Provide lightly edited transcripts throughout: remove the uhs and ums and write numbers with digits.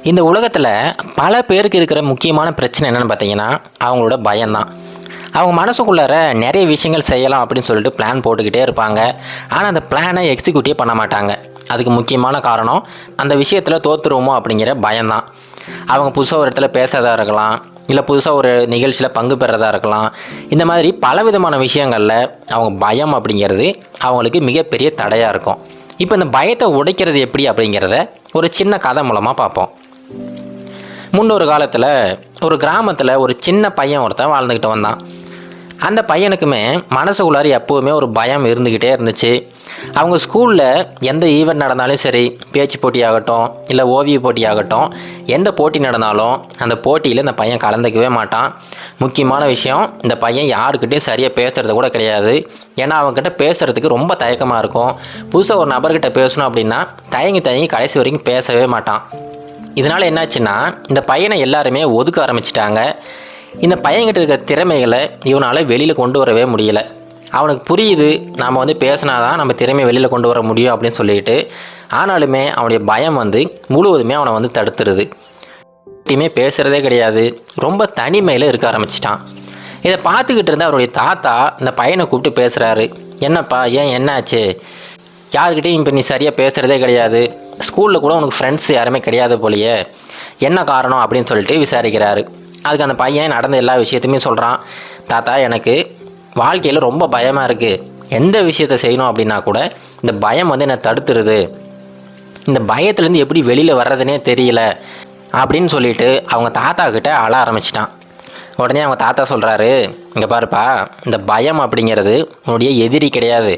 இந்த உலகத்தில் பல பேருக்கு இருக்கிற முக்கியமான பிரச்சனை என்னென்னு பார்த்தீங்கன்னா அவங்களோட பயம்தான். அவங்க மனசுக்குள்ளார நிறைய விஷயங்கள் செய்யலாம் அப்படின்னு சொல்லிட்டு பிளான் போட்டுக்கிட்டே இருப்பாங்க. ஆனால் அந்த பிளானை எக்ஸிக்யூட்டே பண்ண மாட்டாங்க. அதுக்கு முக்கியமான காரணம் அந்த விஷயத்தில் தோற்றுருவோமோ அப்படிங்கிற பயம்தான். அவங்க புதுசாக ஒரு இடத்துல பேசுகிறதா இருக்கலாம், இல்லை புதுசாக ஒரு நிகழ்ச்சியில் பங்கு பெறதா இருக்கலாம். இந்த மாதிரி பலவிதமான விஷயங்களில் அவங்க பயம் அப்படிங்கிறது அவங்களுக்கு மிகப்பெரிய தடையாக இருக்கும். இப்போ இந்த பயத்தை உடைக்கிறது எப்படி அப்படிங்கிறத ஒரு சின்ன கதை மூலமாக பார்ப்போம். முன்னொரு காலத்தில் ஒரு கிராமத்தில் ஒரு சின்ன பையன் ஒருத்தன் வாழ்ந்துக்கிட்டு வந்தான். அந்த பையனுக்குமே மனசுக்குள்ளார எப்போவுமே ஒரு பயம் இருந்துக்கிட்டே இருந்துச்சு. அவங்க ஸ்கூலில் எந்த ஈவெண்ட் நடந்தாலும் சரி, பேச்சு போட்டி ஆகட்டும் இல்லை ஓவிய போட்டி ஆகட்டும், எந்த போட்டி நடந்தாலும் அந்த போட்டியில் இந்த பையன் கலந்துக்கவே மாட்டான். முக்கியமான விஷயம், இந்த பையன் யாருக்கிட்டையும் சரியாக பேசுகிறது கூட கிடையாது. ஏன்னா அவங்ககிட்ட பேசுகிறதுக்கு ரொம்ப தயக்கமாக இருக்கும். புதுசாக ஒரு நபர்கிட்ட பேசணும் அப்படின்னா தயங்கி கடைசி வரைக்கும் பேசவே மாட்டான். இதனால் என்னாச்சுன்னா இந்த பையனை எல்லாருமே ஒதுக்க ஆரம்பிச்சிட்டாங்க. இந்த பையன்கிட்ட இருக்கிற திறமைகளை இவனால் வெளியில் கொண்டு வரவே முடியலை. அவனுக்கு புரியுது நாம் பேசினாதான் நம்ம திறமையை வெளியில் கொண்டு வர முடியும் அப்படின்னு சொல்லிட்டு, ஆனாலுமே அவனுடைய பயம் முழுவதுமே அவனை தடுத்துருது. எப்பயுமே பேசுகிறதே கிடையாது, ரொம்ப தனிமையில் இருக்க ஆரம்பிச்சிட்டான். இதை பார்த்துக்கிட்டு இருந்த அவருடைய தாத்தா இந்த பையனை கூப்பிட்டு பேசுகிறாரு. என்னப்பா, ஏன் என்னாச்சு? யாருக்கிட்டையும் இப்போ நீ சரியாக பேசுகிறதே கிடையாது, ஸ்கூலில் கூட உனக்கு ஃப்ரெண்ட்ஸ் யாருமே கிடையாது போலையே, என்ன காரணம் அப்படின்னு சொல்லிட்டு விசாரிக்கிறாரு. அதுக்கு அந்த பையன் நடந்த எல்லா விஷயத்தையுமே சொல்கிறான். தாத்தா, எனக்கு வாழ்க்கையில் ரொம்ப பயமாக இருக்குது. எந்த விஷயத்தை செய்யணும் அப்படின்னா கூட இந்த பயம் என்னை தடுத்துருது. இந்த பயத்துலேருந்து எப்படி வெளியில் வர்றதுனே தெரியல அப்படின்னு சொல்லிட்டு அவங்க தாத்தா கிட்ட அழ ஆரம்பிச்சிட்டான். உடனே அவங்க தாத்தா சொல்கிறாரு, இங்கே பாருப்பா, இந்த பயம் அப்படிங்கிறது உன்னுடைய எதிரி கிடையாது.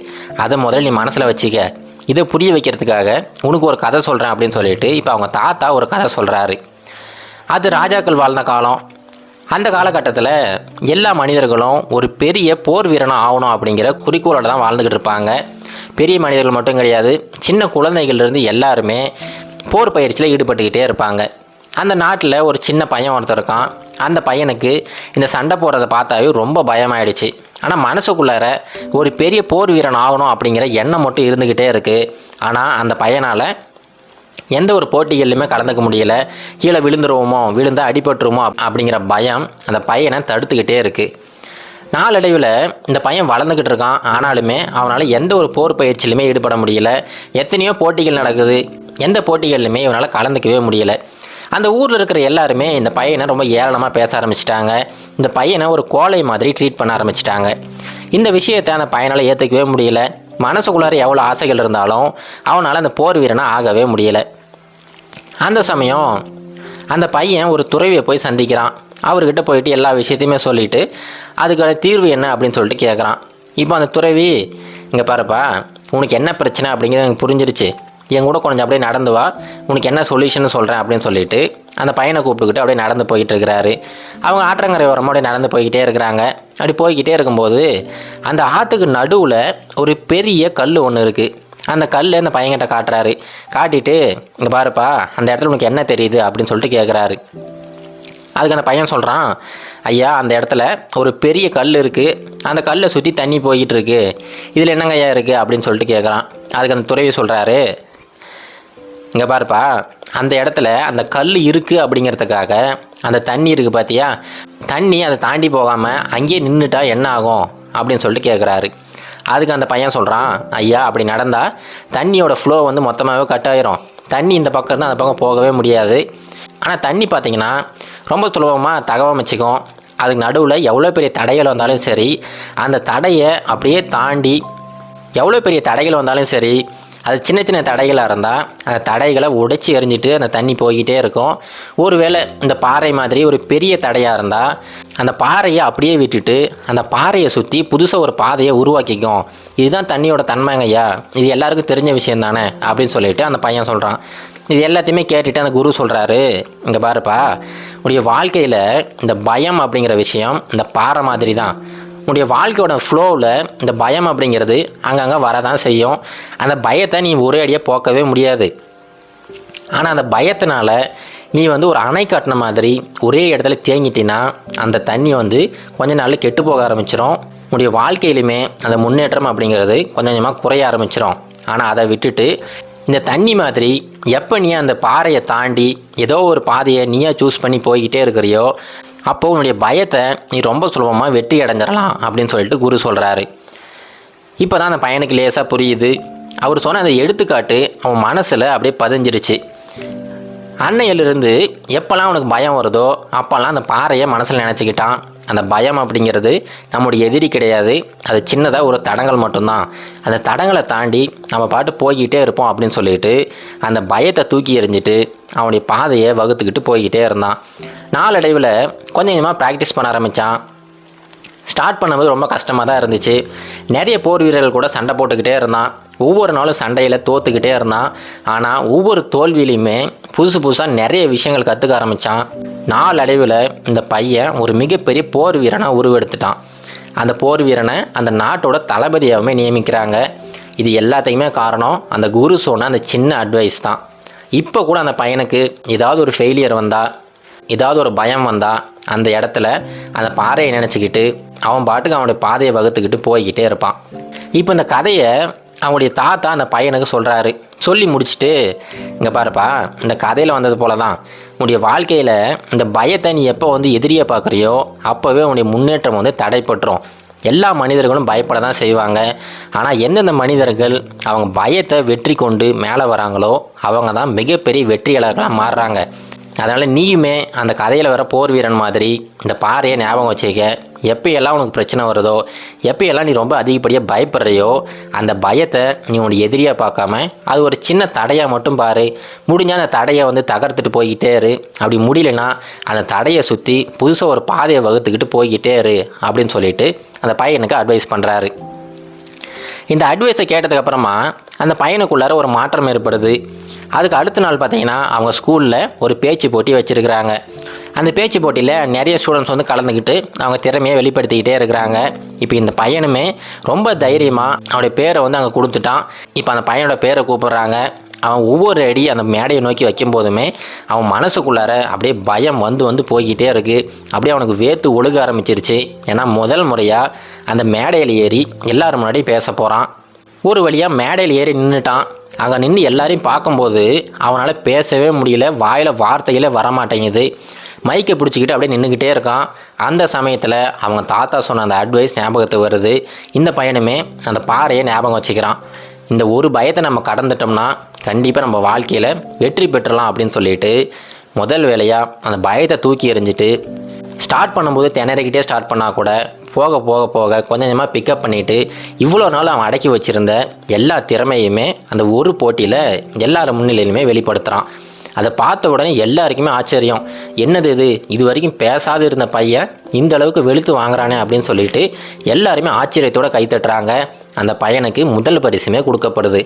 அதை முதல்ல நீ மனசில் வச்சுக்க. இதை புரிய வைக்கிறதுக்காக உனக்கு ஒரு கதை சொல்கிறேன் அப்படின்னு சொல்லிட்டு இப்போ அவங்க தாத்தா ஒரு கதை சொல்கிறாரு. அது ராஜாக்கள் வாழ்ந்த காலம். அந்த காலகட்டத்தில் எல்லா மனிதர்களும் ஒரு பெரிய போர் வீரனாக ஆகணும் அப்படிங்கிற குறிக்கோளோடு தான் வாழ்ந்துக்கிட்டு இருப்பாங்க. பெரிய மனிதர்கள் மட்டும் கிடையாது, சின்ன குழந்தைகள்லேருந்து எல்லாருமே போர் பயிற்சியில் ஈடுபட்டுக்கிட்டே இருப்பாங்க. அந்த நாட்டில் ஒரு சின்ன பையன் ஒருத்தர் இருக்கான். அந்த பையனுக்கு இந்த சண்டை போடுறதை பார்த்தாவே ரொம்ப பயமாயிடுச்சு. ஆனால் மனசுக்குள்ளார ஒரு பெரிய போர் வீரன் ஆகணும் அப்படிங்கிற எண்ணம் மட்டும் இருந்துக்கிட்டே இருக்குது. ஆனால் அந்த பையனால் எந்த ஒரு போட்டிகள்லையுமே கலந்துக்க முடியலை. கீழே விழுந்துருவோமோ, விழுந்தால் அடிபட்டுருமோ அப்படிங்கிற பயம் அந்த பையனை தடுத்துக்கிட்டே இருக்குது. நாளடைவில் இந்த பையன் வளர்ந்துக்கிட்டு இருக்கான். ஆனாலுமே அவனால் எந்த ஒரு போர் பயிற்சியிலுமே ஈடுபட முடியல. எத்தனையோ போட்டிகள் நடக்குது, எந்த போட்டிகள்லையுமே இவனால் கலந்துக்கவே முடியலை. அந்த ஊரில் இருக்கிற எல்லாருமே இந்த பையனை ரொம்ப ஏளனமாக பேச ஆரம்பிச்சிட்டாங்க. இந்த பையனை ஒரு கோழை மாதிரி ட்ரீட் பண்ண ஆரம்பிச்சிட்டாங்க. இந்த விஷயத்தை அந்த பையனால் ஏற்றுக்கவே முடியல. மனசுக்குள்ளார எவ்வளோ ஆசைகள் இருந்தாலும் அவனால் அந்த போர் வீரனாக ஆகவே முடியலை. அந்த சமயம் அந்த பையன் ஒரு துறவியை போய் சந்திக்கிறான். அவர்கிட்ட போயிட்டு எல்லா விஷயத்தையுமே சொல்லிவிட்டு அதுக்கான தீர்வு என்ன அப்படின்னு சொல்லிட்டு கேட்குறான். இப்போ அந்த துறவி, இங்கே பாருப்பா, உனக்கு என்ன பிரச்சனை அப்படிங்கிறது எனக்கு புரிஞ்சிருச்சு, என் கூட கொஞ்சம் அப்படியே நடந்து வா, உனக்கு என்ன சொல்யூஷன் சொல்கிறேன் அப்படின்னு சொல்லிட்டு அந்த பையனை கூப்பிட்டுக்கிட்டு அப்படியே நடந்து போய்கிட்டு இருக்கிறாரு. அவங்க ஆற்றங்கரை ஓரமாக அப்படியே நடந்து போய்கிட்டே இருக்கிறாங்க. அப்படி போய்கிட்டே இருக்கும்போது அந்த ஆற்றுக்கு நடுவில் ஒரு பெரிய கல் ஒன்று இருக்குது. அந்த கல் அந்த பையன்கிட்ட காட்டுறாரு. காட்டிட்டு, இங்கே பாருப்பா, அந்த இடத்துல உனக்கு என்ன தெரியுது அப்படின்னு சொல்லிட்டு கேட்குறாரு. அதுக்கு அந்த பையன் சொல்கிறான், ஐயா, அந்த இடத்துல ஒரு பெரிய கல் இருக்குது, அந்த கல்லை சுற்றி தண்ணி போய்கிட்டு இருக்கு, இதில் என்னங்க ஐயா இருக்குது அப்படின்னு சொல்லிட்டு கேட்குறான். அதுக்கு அந்த துறவி சொல்கிறாரு, இங்கே பாருப்பா, அந்த இடத்துல அந்த கல் இருக்குது அப்படிங்கிறதுக்காக அந்த தண்ணி இருக்குது பார்த்தியா, தண்ணி அதை தாண்டி போகாமல் அங்கேயே நின்றுட்டா என்ன ஆகும் அப்படின்னு சொல்லிட்டு கேட்குறாரு. அதுக்கு அந்த பையன் சொல்கிறான், ஐயா, அப்படி நடந்தால் தண்ணியோட ஃப்ளோ மொத்தமாகவே கட் ஆகிரும். தண்ணி இந்த பக்கம் இருந்தால் அந்த பக்கம் போகவே முடியாது. ஆனால் தண்ணி பார்த்திங்கன்னா ரொம்ப சுலபமாக தகவமைச்சிக்கும். அதுக்கு நடுவில் எவ்வளோ பெரிய தடைகள் வந்தாலும் சரி, அந்த தடையை அப்படியே தாண்டி, எவ்வளோ பெரிய தடைகள் வந்தாலும் சரி, அது சின்ன சின்ன தடைகளாக இருந்தால் அந்த தடைகளை உடைச்சி எறிஞ்சிட்டு அந்த தண்ணி போய்கிட்டே இருக்கும். ஒருவேளை இந்த பாறை மாதிரி ஒரு பெரிய தடையாக இருந்தால் அந்த பாறையை அப்படியே விட்டுட்டு அந்த பாறையை சுற்றி புதுசாக ஒரு பாதையை உருவாக்கிக்கும். இதுதான் தண்ணியோட தன்மைங்கய்யா, இது எல்லாருக்கும் தெரிஞ்ச விஷயம் தானே அப்படின்னு சொல்லிட்டு அந்த பையன் சொல்கிறான். இது எல்லாத்தையுமே கேட்டுட்டு அந்த குரு சொல்கிறாரு, இங்கே பாருப்பா, உடைய வாழ்க்கையில் இந்த பயம் அப்படிங்கிற விஷயம் இந்த பாறை மாதிரி தான். உன்னுடைய வாழ்க்கையோட ஃப்ளோவில் இந்த பயம் அப்படிங்கிறது அங்கங்கே வரதான் செய்யும். அந்த பயத்தை நீ ஒரே அடியாக போக்கவே முடியாது. ஆனால் அந்த பயத்தினால நீ ஒரு அணை கட்டின மாதிரி ஒரே இடத்துல தேங்கிட்டினா அந்த தண்ணி கொஞ்ச நாளில் கெட்டு போக ஆரம்பிச்சிடும். உன்னுடைய வாழ்க்கையிலுமே அந்த முன்னேற்றம் அப்படிங்கிறது கொஞ்சம் கொஞ்சமாக குறைய ஆரம்பிச்சிடும். ஆனால் அதை விட்டுட்டு இந்த தண்ணி மாதிரி எப்போ நீ அந்த பாறையை தாண்டி ஏதோ ஒரு பாதையை நீயே சூஸ் பண்ணி போய்கிட்டே இருக்கிறியோ அப்போது உன்னுடைய பயத்தை நீ ரொம்ப சுலபமாக வெற்றி அடைஞ்சிடலாம் அப்படின்னு சொல்லிட்டு குரு சொல்கிறாரு. இப்போ தான் அந்த பையனுக்கு லேசாக புரியுது. அவர் சொன்ன அந்த எடுத்துக்காட்டு அவன் மனசில் அப்படியே பதிஞ்சிருச்சு. அன்னையிலிருந்து எப்போல்லாம் அவனுக்கு பயம் வருதோ அப்போல்லாம் அந்த பாறையை மனசில் நினச்சிக்கிட்டான். அந்த பயம் அப்படிங்கிறது நம்முடைய எதிரி கிடையாது, அது சின்னதாக ஒரு தடங்கள் மட்டும்தான். அந்த தடங்களை தாண்டி நம்ம பாட்டு போய்கிட்டே இருப்போம் அப்படின்னு சொல்லிட்டு அந்த பயத்தை தூக்கி எறிஞ்சிட்டு அவனுடைய பாதையை வகுத்துக்கிட்டு போய்கிட்டே இருந்தான். நாளடைவில் கொஞ்சம் கொஞ்சமாக ப்ராக்டிஸ் பண்ண ஆரம்பித்தான். ஸ்டார்ட் பண்ணும்போது ரொம்ப கஷ்டமாக தான் இருந்துச்சு. நிறைய போர் வீரர்கள் கூட சண்டை போட்டுக்கிட்டே இருந்தான். ஒவ்வொரு நாளும் சண்டையில் தோற்றுக்கிட்டே இருந்தான். ஆனால் ஒவ்வொரு தோல்வியிலையுமே புதுசாக நிறைய விஷயங்கள் கற்றுக்க ஆரம்பித்தான். நாளடைவில் இந்த பையன் ஒரு மிகப்பெரிய போர் வீரனாக உருவெடுத்துட்டான். அந்த போர் வீரனை அந்த நாட்டோட தளபதியாகவே நியமிக்கிறாங்க. இது எல்லாத்தையுமே காரணம் அந்த குரு சொன்ன அந்த சின்ன அட்வைஸ் தான். இப்போ கூட அந்த பையனுக்கு ஏதாவது ஒரு ஃபெயிலியர் வந்தால், ஏதாவது ஒரு பயம் வந்தால் அந்த இடத்துல அந்த பாறையை நினச்சிக்கிட்டு அவன் பாட்டுக்கு அவனுடைய பாதையை வகுத்துக்கிட்டு போய்கிட்டே இருப்பான். இப்போ இந்த கதையை அவனுடைய தாத்தா அந்த பையனுக்கு சொல்கிறாரு. சொல்லி முடிச்சுட்டு, இங்கே பாருப்பா, இந்த கதையில் வந்தது போல தான் உன்னுடைய வாழ்க்கையில் இந்த பயத்தை நீ எப்போ எதிரியை பார்க்குறியோ அப்போவே உன்னுடைய முன்னேற்றம் தடைப்பட்டுரும். எல்லா மனிதர்களும் பயப்பட தான் செய்வாங்க. ஆனால் எந்தெந்த மனிதர்கள் அவங்க பயத்தை வெற்றி கொண்டு மேலே வராங்களோ அவங்க தான் மிகப்பெரிய வெற்றியாளர்களாக மாறுறாங்க. அதனால் நீயுமே அந்த கதையில் வர போர் வீரன் மாதிரி இந்த பாறையை ஞாபகம் வச்சுக்க. எப்போயெல்லாம் உனக்கு பிரச்சனை வருதோ, எப்போயெல்லாம் நீ ரொம்ப அதிகப்படியாக பயப்படுறியோ அந்த பயத்தை நீ உன்னுடைய எதிரியாக பார்க்காம அது ஒரு சின்ன தடையாக மட்டும் பாரு. முடிஞ்சால் அந்த தடையை தகர்த்துட்டு போய்கிட்டே இரு. அப்படி முடியலன்னா அந்த தடையை சுற்றி புதுசாக ஒரு பாதையை வகுத்துக்கிட்டு போய்கிட்டே இரு அப்படின்னு சொல்லிட்டு அந்த பையனுக்கு அட்வைஸ் பண்ணுறாரு. இந்த அட்வைஸை கேட்டதுக்கப்புறமா அந்த பையனுக்குள்ளார ஒரு மாற்றம் ஏற்படுது. அதுக்கு அடுத்த நாள் பார்த்திங்கன்னா அவங்க ஸ்கூலில் ஒரு பேச்சு போட்டி வச்சுருக்கிறாங்க. அந்த பேச்சு போட்டியில் நிறைய ஸ்டூடெண்ட்ஸ் கலந்துக்கிட்டு அவங்க திறமையை வெளிப்படுத்திக்கிட்டே இருக்கிறாங்க. இப்போ இந்த பையனுமே ரொம்ப தைரியமாக அவனுடைய பேரை அங்கே கொடுத்துட்டான். இப்போ அந்த பையனோட பேரை கூப்பிட்றாங்க. அவன் ஒவ்வொரு அடி அந்த மேடையை நோக்கி வைக்கும் போதுமே அவன் மனசுக்குள்ளார அப்படியே பயம் வந்து போய்கிட்டே இருக்குது. அப்படியே அவனுக்கு வேர்த்து ஒழுக ஆரம்பிச்சிருச்சு. ஏன்னா முதல் முறையாக அந்த மேடையில் ஏறி எல்லோரும் முன்னாடி பேச போகிறான். ஒரு வழியாக மேடையில் ஏறி நின்றுட்டான். அங்கே நின்று எல்லாரையும் பார்க்கும்போது அவனால் பேசவே முடியல. வாயில் வார்த்தைகளே வரமாட்டேங்குது. மைக்கை பிடிச்சிக்கிட்டு அப்படியே நின்றுக்கிட்டே இருக்கான். அந்த சமயத்தில் அவங்க தாத்தா சொன்ன அந்த அட்வைஸ் ஞாபகத்துக்கு வருது. இந்த பையனுமே அந்த பாறையை ஞாபகம் வச்சுக்கிறான். இந்த ஒரு பயத்தை நம்ம கடந்துட்டோம்னா கண்டிப்பாக நம்ம வாழ்க்கையில் வெற்றி பெற்றலாம் அப்படின்னு சொல்லிட்டு முதல் வேலையாக அந்த பயத்தை தூக்கி எறிஞ்சிட்டு ஸ்டார்ட் பண்ணும்போது திணறிக்கிட்டே ஸ்டார்ட் பண்ணால் கூட போக போக போக கொஞ்சம் கொஞ்சமாக பிக்கப் பண்ணிவிட்டு இவ்வளோ நாள் அவன் அடக்கி வச்சுருந்த எல்லா திறமையுமே அந்த ஒரு போட்டியில் எல்லார் முன்னிலையிலுமே வெளிப்படுத்துகிறான். அதை பார்த்த உடனே எல்லாருக்குமே ஆச்சரியம். என்னது இது வரைக்கும் பேசாது இருந்த பையன் இந்த அளவுக்கு வெளுத்து வாங்குறானே அப்படின்னு சொல்லிட்டு எல்லாருமே ஆச்சரியத்தோடு கைத்தட்டுறாங்க. அந்த பையனுக்கு முதல் பரிசுமே கொடுக்கப்படுது.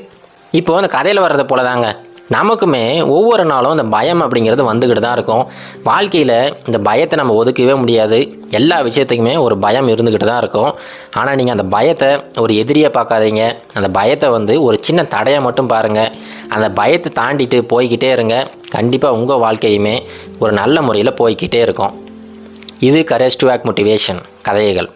இப்போது அந்த கதையில் வர்றது போல தாங்க நமக்குமே ஒவ்வொரு நாளும் இந்த பயம் அப்படிங்கிறது வந்துக்கிட்டு தான் இருக்கும். வாழ்க்கையில் இந்த பயத்தை நம்ம ஒதுக்கவே முடியாது. எல்லா விஷயத்துக்குமே ஒரு பயம் இருந்துக்கிட்டு தான் இருக்கும். ஆனால் நீங்கள் அந்த பயத்தை ஒரு எதிரியை பார்க்காதீங்க. அந்த பயத்தை ஒரு சின்ன தடையை மட்டும் பாருங்கள். அந்த பயத்தை தாண்டிட்டு போய்கிட்டே இருங்க. கண்டிப்பாக உங்கள் வாழ்க்கையுமே ஒரு நல்ல முறையில் போய்கிட்டே இருக்கும். இது கரேஜ் டு ஆக்ட் மோட்டிவேஷன் கதைகள்.